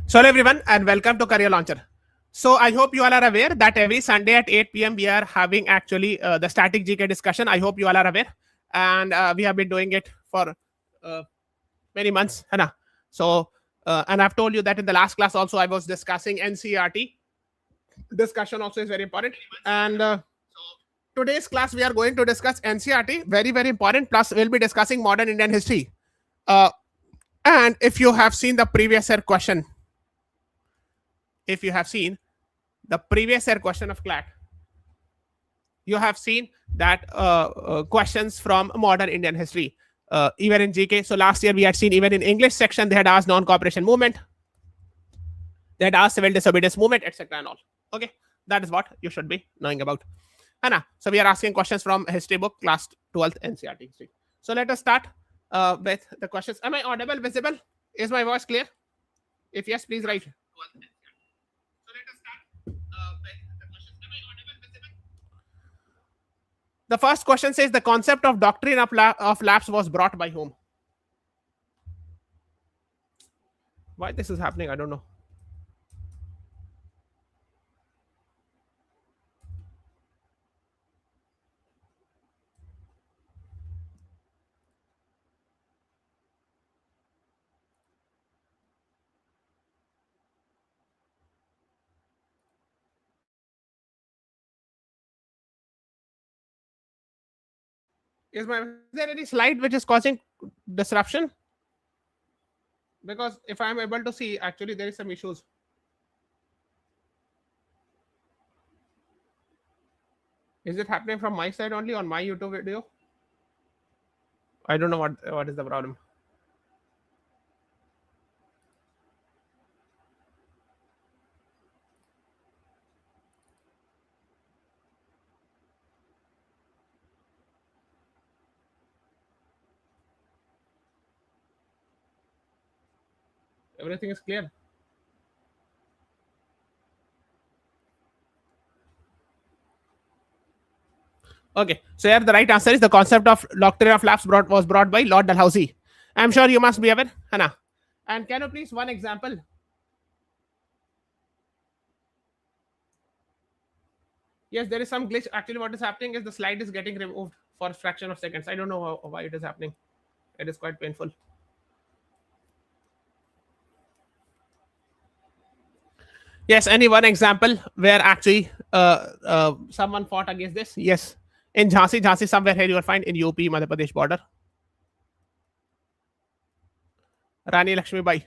So hello everyone and welcome to Career Launcher. So I hope you all are aware that every Sunday at 8 p.m. we are having actually the static GK discussion. I hope you all are aware, and we have been doing it for uh, many months. है ना? So and I've told you that in the last class also I was discussing NCERT. Discussion also is very important, and today's class we are going to discuss NCERT. Very important. Plus we'll be discussing modern Indian history. And if you have seen the previous year question, if you have seen the previous year question of CLAT, you have seen that questions from modern Indian history, even in GK. So last year we had seen even in English section they had asked non-cooperation movement, they had asked civil disobedience movement, etc. and all. Okay, that is what you should be knowing about. Anna. So we are asking questions from history book, class 12th NCERT history. So let us start with the questions. Am I audible, visible? Is my voice clear? If yes, please write. The first question says the concept of doctrine of lapse was brought by whom? Why this is happening, I don't know. Is there any slide which is causing disruption? Because if I am able to see, actually there is some issues. Is it happening from my side only on my YouTube video? I don't know what is the problem. Everything is clear. Okay, so here the right answer is the concept of doctrine of lapse was brought by Lord Dalhousie. I'm sure you must be aware, Hannah. And can you please one example? Yes, there is some glitch. Actually, what is happening is the slide is getting removed for a fraction of seconds. I don't know why it is happening. It is quite painful. Yes, any one example where actually someone fought against this? Yes, in Jhansi, somewhere here you will find in UP, Madhya Pradesh border. Rani Lakshmi Bai.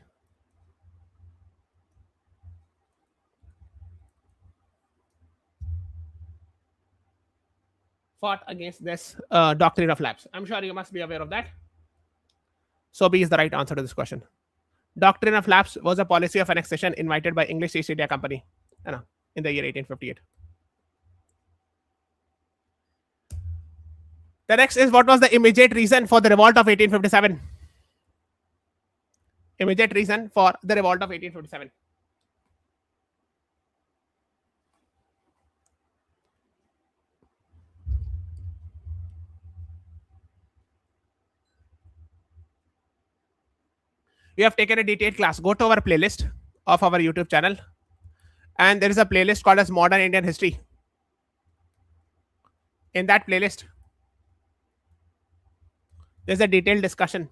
Fought against this doctrine of lapse. I'm sure you must be aware of that. So B is the right answer to this question. Doctrine of lapse was a policy of annexation invited by English East India Company in the year 1858. The next is what was the immediate reason for the revolt of 1857? Immediate reason for the revolt of 1857. We have taken a detailed class. Go to our playlist of our YouTube channel, and there is a playlist called as Modern Indian History. In that playlist, there's a detailed discussion.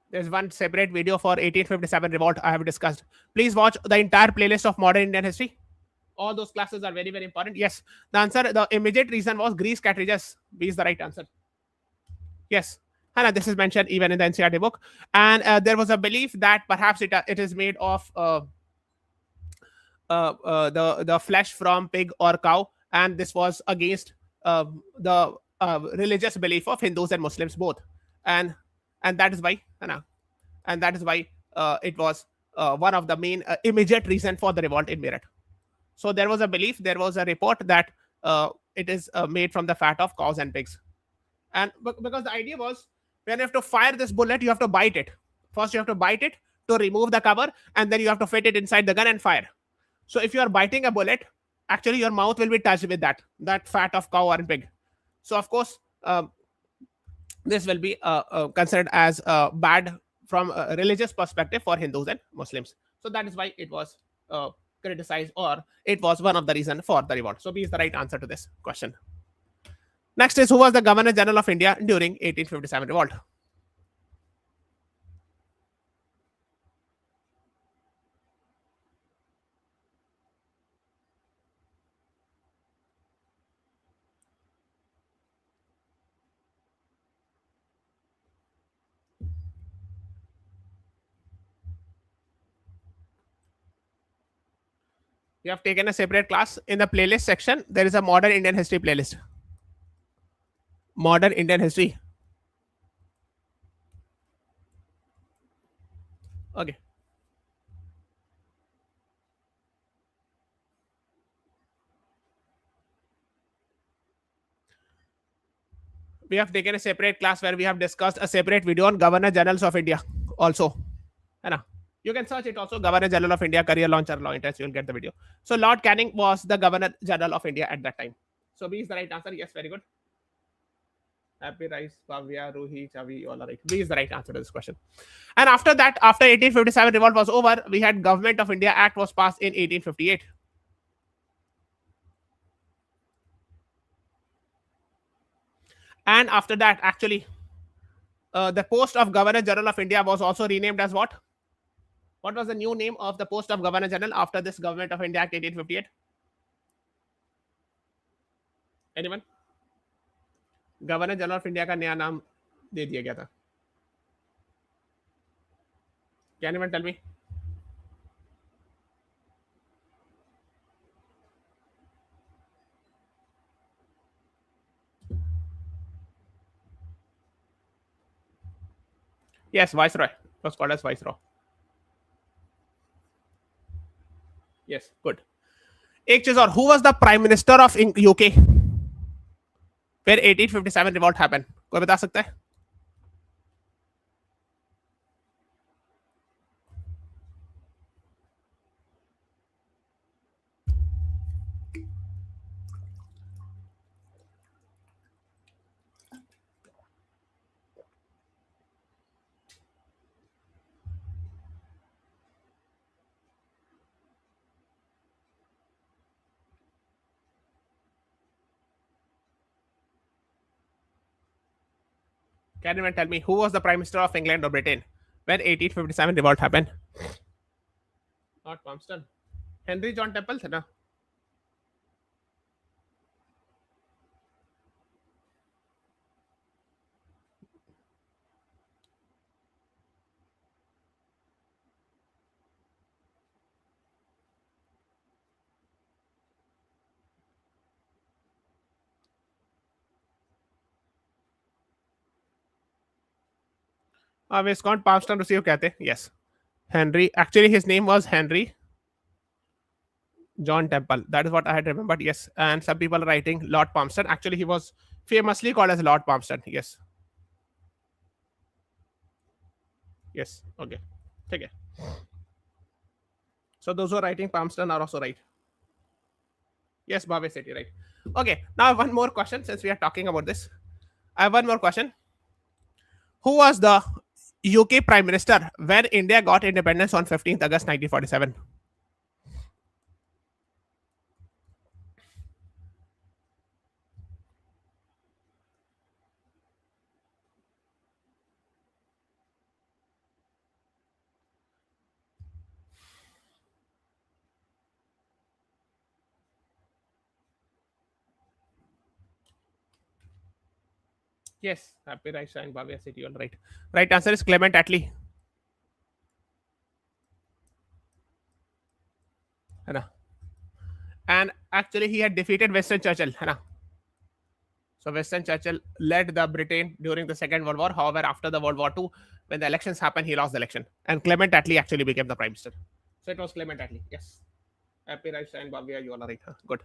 There's one separate video for 1857 revolt I have discussed. Please watch the entire playlist of Modern Indian History. All those classes are very important. Yes, the answer, the immediate reason was Greece cartridges. B is the right answer. Yes, and this is mentioned even in the NCERT book. And there was a belief that perhaps it is made of the flesh from pig or cow, and this was against the religious belief of Hindus and Muslims both, and that is why, it was one of the main immediate reason for the revolt in Meerut. So there was a belief, there was a report that it is made from the fat of cows and pigs, and because the idea was when you have to fire this bullet, you have to bite it. First, you have to bite it to remove the cover, and then you have to fit it inside the gun and fire. So if you are biting a bullet, actually your mouth will be touched with that fat of cow or pig. So of course, this will be considered as bad from a religious perspective for Hindus and Muslims. So that is why it was criticized, or it was one of the reason for the revolt. So B is the right answer to this question. Next is, who was the Governor General of India during 1857 revolt? You have taken a separate class. In the playlist section, there is a modern Indian history playlist. Modern Indian history. Okay. We have taken a separate class where we have discussed a separate video on Governor Generals of India also. You can search it also, Governor General of India, career launcher, law interest, you will get the video. So Lord Canning was the Governor General of India at that time. So B is the right answer. Yes, very good. Happy Rice, Bhavya, Ruhi, Chavi, all are right. B is the right answer to this question. And after that, after 1857 revolt was over, we had Government of India Act was passed in 1858. And after that, actually, the post of Governor General of India was also renamed as what? What was the new name of the post of Governor General after this Government of India Act 1858? Anyone? Governor General of India का नया नाम दे दिया गया था. Can anyone tell me? Yes, Viceroy. It was called as Viceroy. Yes, good. एक चीज और, who was the Prime Minister of UK where 1857 revolt happened? कोई बता सकता है? Can anyone tell me who was the Prime Minister of England or Britain when 1857 revolt happened? Not Palmerston. Henry John Temple थे ना? Viscount Palmerston received कहते हैं. Yes. Henry. Actually, his name was Henry John Temple. That is what I had remembered. Yes. And some people are writing Lord Palmerston. Actually, he was famously called as Lord Palmerston. Yes. Yes. Okay. Okay. So those who are writing Palmerston are also right. Yes, Bhavesh Sethi, right. Okay. Now one more question, since we are talking about this. I have one more question. Who was the UK Prime Minister when India got independence on 15th August 1947? Yes, Happy Rice and Bhavya City, all right. Right answer is Clement Attlee. And actually, he had defeated Winston Churchill. So Winston Churchill led the Britain during the Second World War. However, after the World War II, when the elections happened, he lost the election. And Clement Attlee actually became the Prime Minister. So it was Clement Attlee. Yes. Happy Rice and Bhavya, you all are right. Good.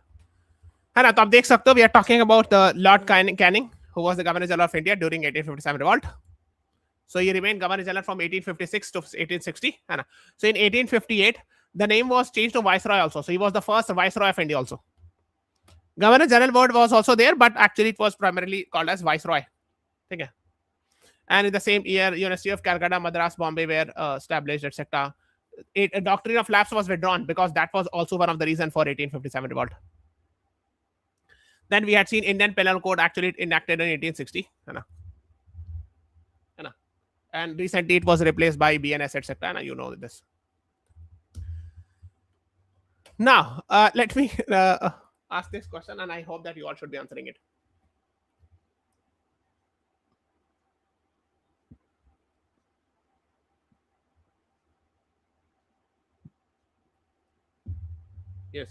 तो आप देख सकते हो, we are talking about the Lord Canning, who was the Governor General of India during 1857 revolt. So he remained Governor General from 1856 to 1860. So in 1858, the name was changed to Viceroy also. So he was the first Viceroy of India also. Governor General word was also there, but actually it was primarily called as Viceroy. Okay. And in the same year, University of Calcutta, Madras, Bombay were established, etc. A doctrine of lapse was withdrawn because that was also one of the reasons for 1857 revolt. Then we had seen Indian Penal Code actually enacted in 1860, and recently it was replaced by BNS, etc. You know this. Now, let me ask this question, and I hope that you all should be answering it. Yes.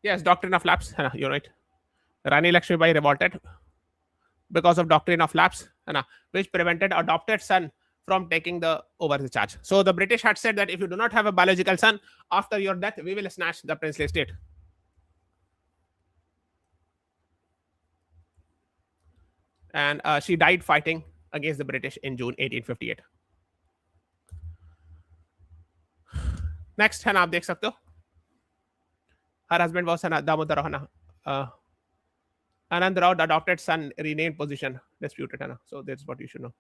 Yes, doctrine of lapse. You're right. Rani Lakshmibai revolted because of doctrine of lapse, which prevented adopted son from taking the over the charge. So the British had said that if you do not have a biological son after your death, we will snatch the princely estate. And she died fighting against the British in June 1858. Next है ना, आप देख सकते हो. Her husband was Damodar Anand Rao, the adopted son, renamed position disputed. So that's what you should know.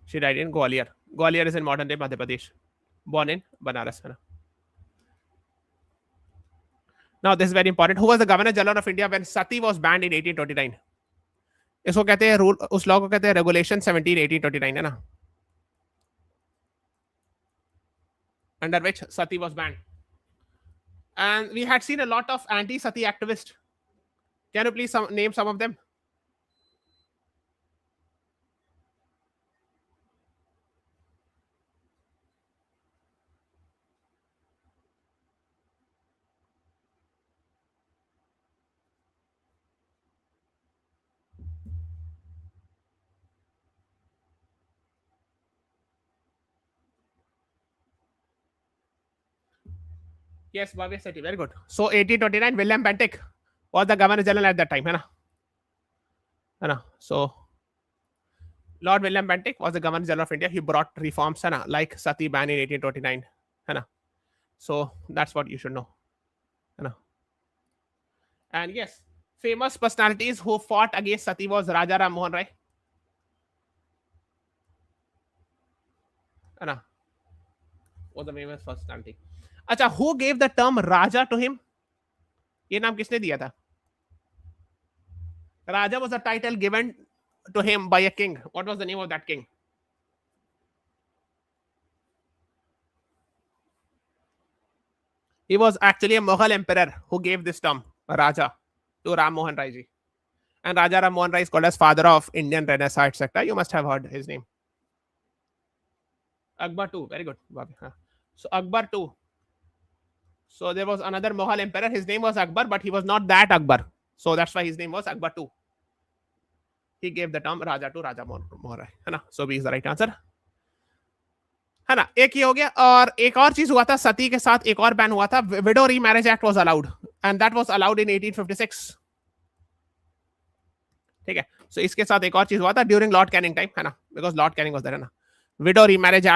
She died in Gwalior. Gwalior is in modern day Madhya Pradesh. Born in Banaras. Now this is very important. Who was the Governor General of India when Sati was banned in 1829? इसको कहते हैं rule, उस law को कहते हैं regulation 17 1829 है ना, under which Sati was banned. And we had seen a lot of anti-Sati activists. Can you please name some of them? Yes, Bhavya Sati, very good. So 1829, William Bentinck was the Governor General at that time, है ना? So Lord William Bentinck was the Governor General of India. He brought reforms, है ना, like Sati ban in 1829, है ना? So that's what you should know, है ना? And yes, famous personalities who fought against Sati was Raja Ram Mohan Rai, है ना? Was the famous personality. अच्छा, who gave the term Raja to him? ये नाम किसने दिया था? Raja was a title given to him by a king. What was the name of that king? He was actually a Mughal emperor who gave this term Raja to Ram Mohan Rai ji. And Raja Ram Mohan Rai is called as father of Indian Renaissance sector. You must have heard his name. Akbar II, very good. So Akbar II. So there was another Mughal emperor. His name was Akbar, but he was not that Akbar. So that's why his name was Akbar II. He gave the term Raja to Raja Mohan Rai, है ना? So B is the right answer, है ना? एक ये हो गया. और एक और चीज हुआ था, सती के साथ एक और बैन हुआ था. Window remarriage act was allowed, and that was allowed in 1856. ठीक है. सो इसके साथ एक और चीज हुआ था ड्यूरिंग लॉर्ड कैनिंग टाइम, है ना, because Lord Canning was there, है ना. Widow remarriage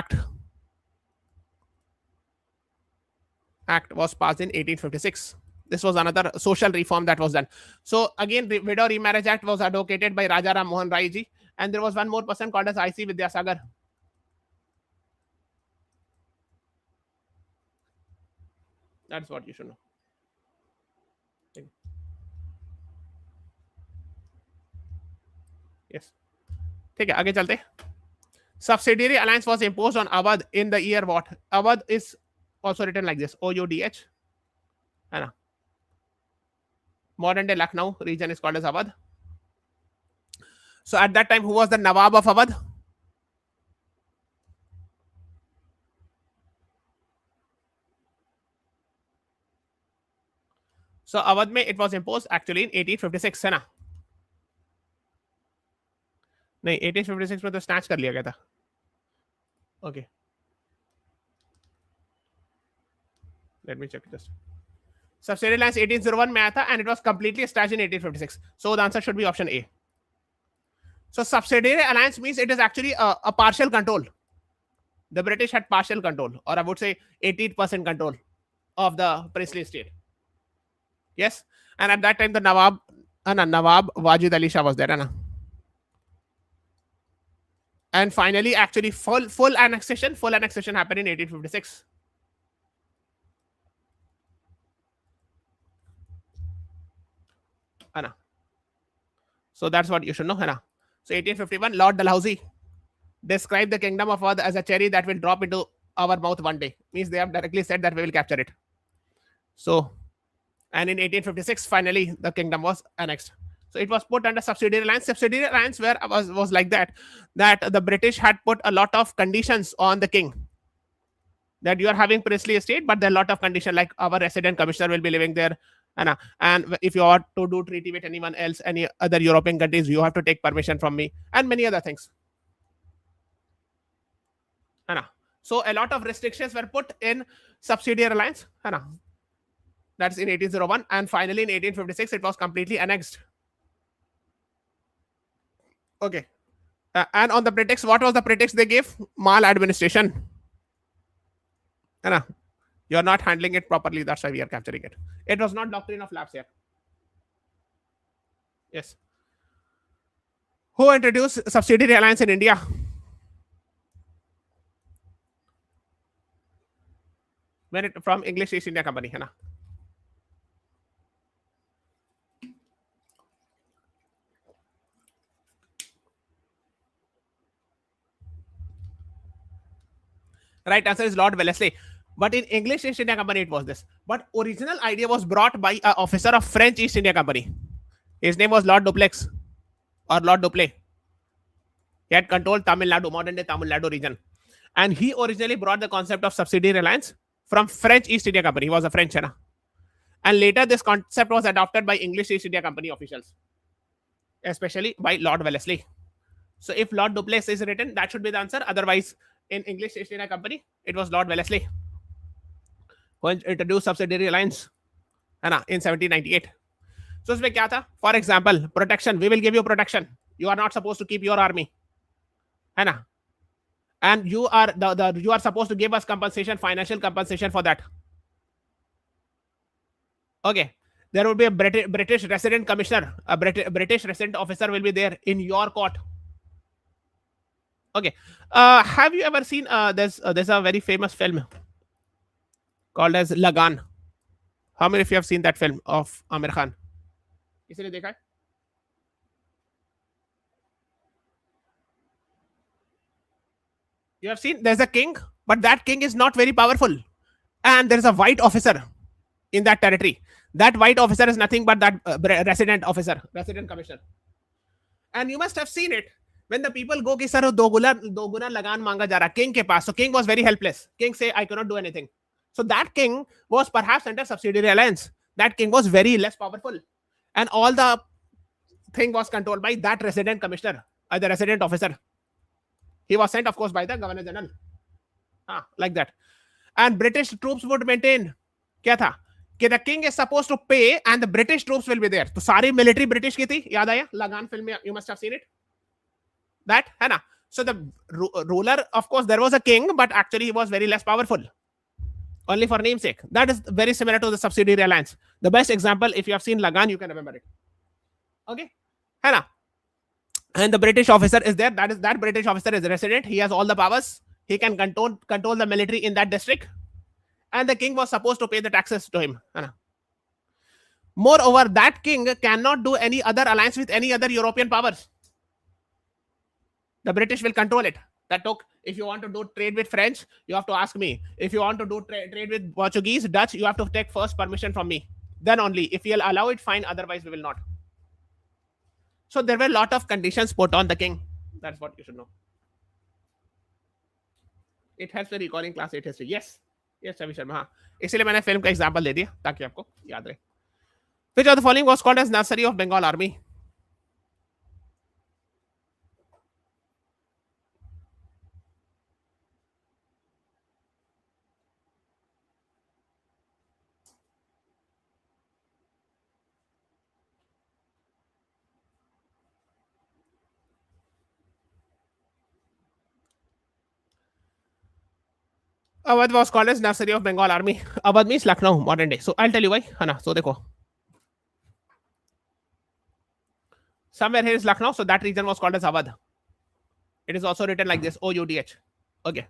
act was passed in 1856. This was another social reform that was done. So again, the Widow Remarriage Act was advocated by Raja Ram Mohan Rai ji, and there was one more person called as I.C. Vidyasagar. That's what you should know. Yes. ठीक है, आगे चलते. Subsidiary alliance was imposed on Oudh in the year what? Oudh is also written like this, OUDH, है ना. Modern day Lucknow region is called as Oudh. So at that time, who was the Nawab of Oudh? So Oudh में it was imposed actually in 1856, है ना. नहीं, 1856 में तो snatch कर लिया गया था. Okay. Let me check just. Subsidiary alliance 1801 में आया था and it was completely established in 1856. So the answer should be option A. So subsidiary alliance means it is actually a partial control. The British had partial control, or I would say 80% control of the princely state. Yes, and at that time the Nawab Wajid Ali Shah was there, Anna. And finally, actually, full annexation happened in 1856. Anna. So that's what you should know, Anna. So 1851, Lord Dalhousie described the kingdom of Oudh as a cherry that will drop into our mouth one day. Means they have directly said that we will capture it. So, and in 1856, finally, the kingdom was annexed. So it was put under subsidiary alliance. Subsidiary alliance where was like that the British had put a lot of conditions on the king. That you are having princely estate, but there are a lot of conditions like our resident commissioner will be living there. And if you are to do treaty with anyone else, any other European countries, you have to take permission from me, and many other things. So a lot of restrictions were put in subsidiary alliance. That's in 1801, and finally in 1856 it was completely annexed. Okay. And on the pretext, what was the pretext they gave? Maladministration. You're not handling it properly, that's why we are capturing it. It was not doctrine of lapse here. Yes. Who introduced subsidiary alliance in India? When it from English East India Company, है ना? Right answer is Lord Wellesley. But in English East India Company, it was this. But original idea was brought by an officer of French East India Company. His name was Lord Duplex or Lord Duplay. He had controlled Tamil Nadu, modern day Tamil Nadu region. And he originally brought the concept of subsidiary alliance from French East India Company. He was a French, and later this concept was adopted by English East India Company officials, especially by Lord Wellesley. So if Lord Duplex is written, that should be the answer. Otherwise, in English East India Company, it was Lord Wellesley who introduced subsidiary alliance in 1798. So इसमें क्या था? For example, protection. We will give you protection. You are not supposed to keep your army, है ना? And you are you are supposed to give us compensation, financial compensation for that. Okay. There will be a British resident commissioner, a British resident officer will be there in your court. Okay. Have you ever seen there's a very famous film called as Lagan? How many of you have seen that film of Amir Khan? किसी ने देखा है? You have seen there's a king, but that king is not very powerful, and there is a white officer in that territory. That white officer is nothing but that resident officer, resident commissioner. And you must have seen it when the people go कि sir दो गुना लगान मांगा जा रहा king के पास. So king was very helpless. King say I cannot do anything. So that king was perhaps under subsidiary alliance. That king was very less powerful, and all the thing was controlled by that resident commissioner, the resident officer. He was sent, of course, by the governor general. Like that. And British troops would maintain. क्या था? कि the king is supposed to pay and the British troops will be there. तो सारी military British की थी. याद आया? लगान film में you must have seen it. That है ना? So the ruler, of course, there was a king, but actually he was very less powerful. Only for namesake. That is very similar to the subsidiary alliance. The best example, if you have seen Lagan, you can remember it. Okay? है ना? And the British officer is there. That British officer is resident. He has all the powers. He can control the military in that district. And the king was supposed to pay the taxes to him. Moreover, that king cannot do any other alliance with any other European powers. The British will control it. That took, if you want to do trade with French, you have to ask me. If you want to do trade with Portuguese, Dutch, you have to take first permission from me. Then only. If you'll allow it, fine. Otherwise, we will not. So there were a lot of conditions put on the king. That's what you should know. It helps with recalling class 8 history. Yes. Yes, Ravi Sharma. इसलिए मैंने film का example दे दिया ताकि आपको याद रहे. Which of the following was called as Nursery of Bengal Army? Awadh was called as Nursery of Bengal Army. Awadh means Lucknow, modern day. So I'll tell you why. है ना? So देखो. Somewhere here is Lucknow, so that region was called as Awadh. It is also written like this, OUDH. Okay.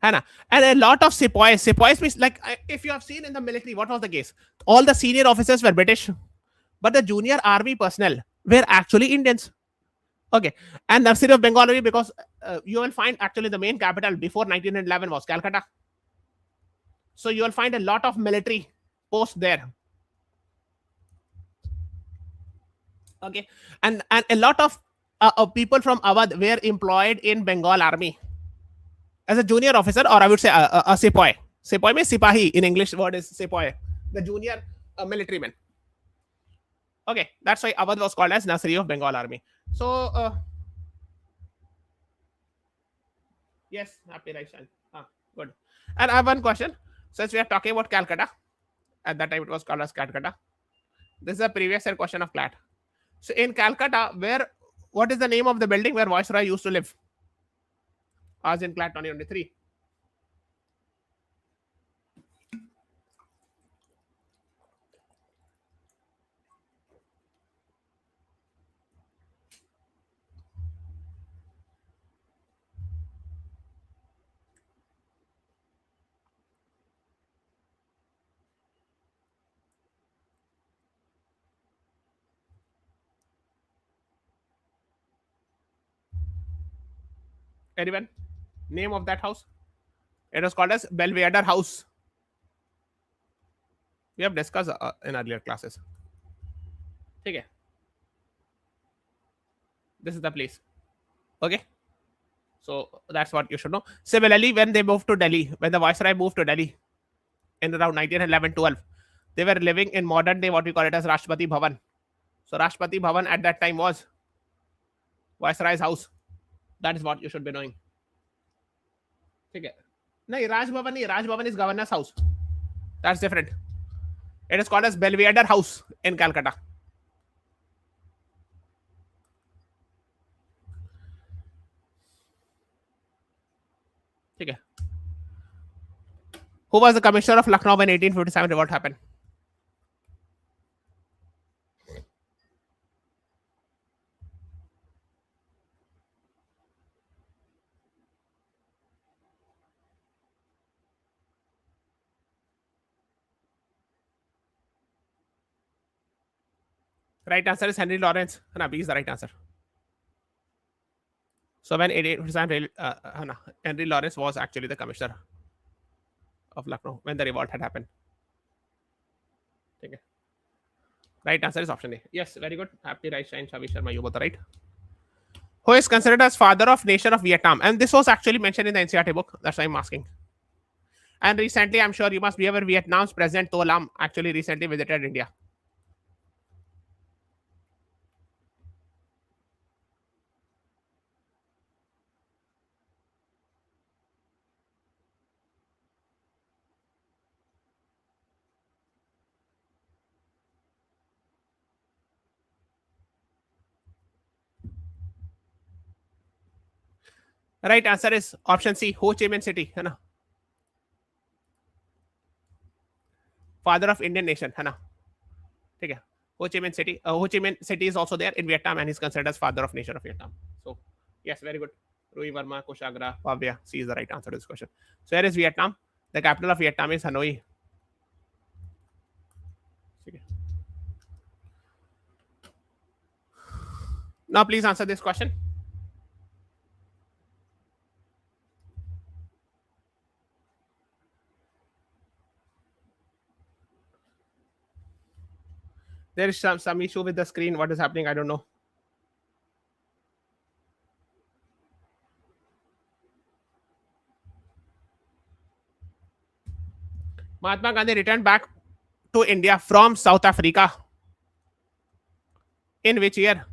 Hannah. And a lot of sepoys. Sepoys means like if you have seen in the military, what was the case? All the senior officers were British, but the junior army personnel were actually Indians. Okay. And Nursery of Bengal Army, because you will find actually the main capital before 1911 was Calcutta. So you will find a lot of military posts there. Okay. And a lot of people from Awadh were employed in Bengal Army as a junior officer, or I would say a sepoy. Sepoy means sipahi. In English, word is sepoy, the junior military man. Okay, that's why Awadh was called as Nursery of Bengal Army. So, yes, happy right, good. And I have one question. Since we are talking about Calcutta, at that time it was called as Calcutta. This is a previous year question of CLAT. So in Calcutta, what is the name of the building where Viceroy used to live? As in CLAT 2023. Anyone? Name of that house? It was called as Belvedere House. We have discussed in earlier classes. Okay. This is the place. Okay. So that's what you should know. Similarly, when they moved to Delhi, when the Viceroy moved to Delhi in around 1911-12, they were living in modern day what we call it as Rashtrapati Bhavan. So Rashtrapati Bhavan at that time was Viceroy's house. That is what you should be knowing. Okay. No, Raj Bhavan is governor's house. That's different. It is called as Belvedere House in Calcutta. Okay. Who was the commissioner of Lucknow when 1857 revolt happened? Right answer is Henry Lawrence. No, B is the right answer. So when 1857, Henry Lawrence was actually the commissioner of Lucknow when the revolt had happened. Okay. Right answer is option A. Yes, very good. Happy right, Shine Shavi Sharma. You both are right. Who is considered as father of nation of Vietnam? And this was actually mentioned in the NCERT book. That's why I'm asking. And recently, I'm sure you must be aware, Vietnam's President To Lam actually recently visited India. Right answer is option C, Ho Chi Minh City. है ना? Father of Indian nation. है ना? ठीक है. Ho Chi Minh City. Ho Chi Minh City is also there in Vietnam and he's considered as father of nation of Vietnam. So, yes, very good. Rui Verma, Kushagra, Pavya. C is the right answer to this question. So, here is Vietnam. The capital of Vietnam is Hanoi. Okay. Now, please answer this question. There is some issue with the screen. What is happening? I don't know. Mahatma Gandhi returned back to India from South Africa. In which year?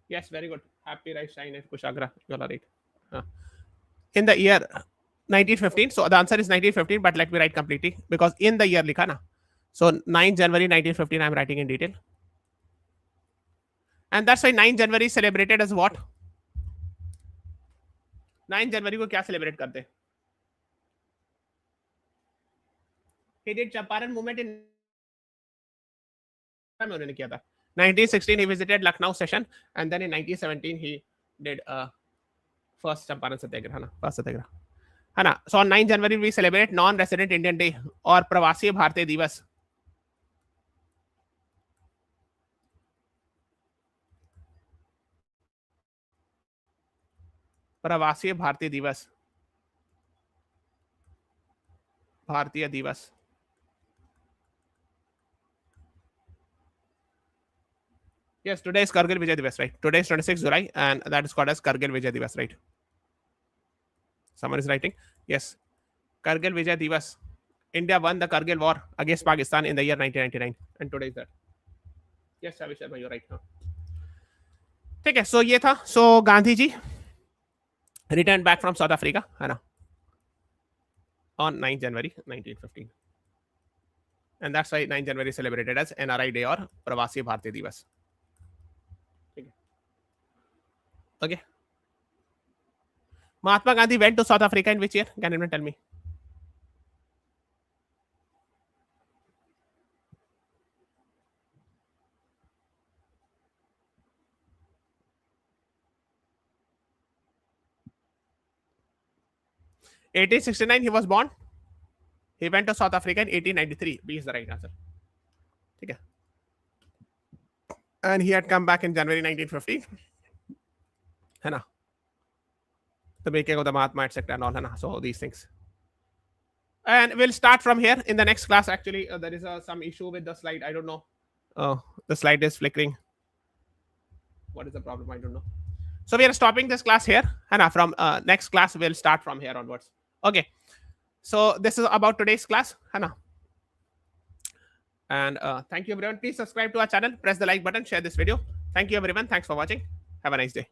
Yes, very good. Happy right, Shine Kushagra. You are right. In the year 1915. So the answer is 1915, but let me write completely because in the year likha na. So 9 January 1915, I'm writing in detail. And that's why 9 January is celebrated as what? 9 जनवरी को क्या celebrate करते? He did Champaran movement in में उन्होंने किया था. 1916 he visited Lucknow session and then in 1917 he did first Champaran सत्याग्रह, है ना, first सत्याग्रह, है ना. So on 9 January we celebrate non-resident Indian day और प्रवासी भारतीय दिवस. प्रवासी भारतीय दिवस, भारतीय दिवस. Yes, today is Kargil Vijay Divas, right? Today is 26 July and that is called as Kargil Vijay Divas, right? Someone is writing. Yes, Kargil Vijay Divas. India won the Kargil war against Pakistan in the year 1999 and today is that. Yes, Shavi Sharma, you're right. Huh? ठीक है. So ये था. So Gandhi ji returned back from South Africa, है ना, on 9 January 1915. And that's why 9 January celebrated as NRI Day or प्रवासी भारतीय दिवस. Okay. Mahatma Gandhi went to South Africa in which year? Can anyone tell me? (1869) he was born. He went to South Africa in 1893. B is the right answer. Okay. And he had come back in January 1950. है ना? The making of the Mahatma, etc. and all, है ना? So these things. And we'll start from here in the next class. Actually, there is some issue with the slide. I don't know. The slide is flickering. What is the problem? I don't know. So we are stopping this class here. And from next class, we'll start from here onwards. Okay. So this is about today's class. And thank you everyone. Please subscribe to our channel. Press the like button. Share this video. Thank you everyone. Thanks for watching. Have a nice day.